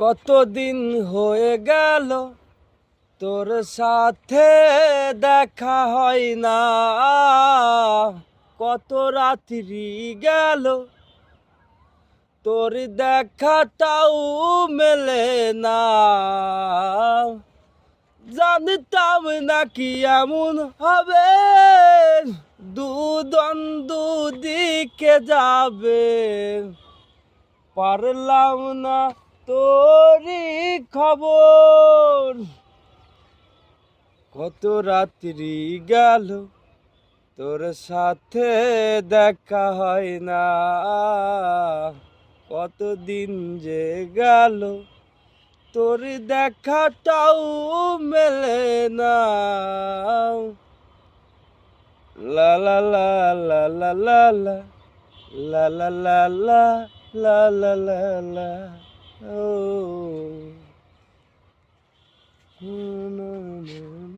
কতদিন হয়ে গেল তোর সাথে দেখা হয় না, কত রাত্রি গেল তোর দেখাটাও মেলে না। জানতাম না কি এমন হবে, দুজন দুদিকে যাবে। পারলাম না তোরই খবর, কত রাত্রি গেল তোর সাথে দেখা হয় না, কতদিন যে গেল তোর দেখাটাও মেলে না। লা লা লা লা লা লা লা লা লা লা লা লা লা লা লা ও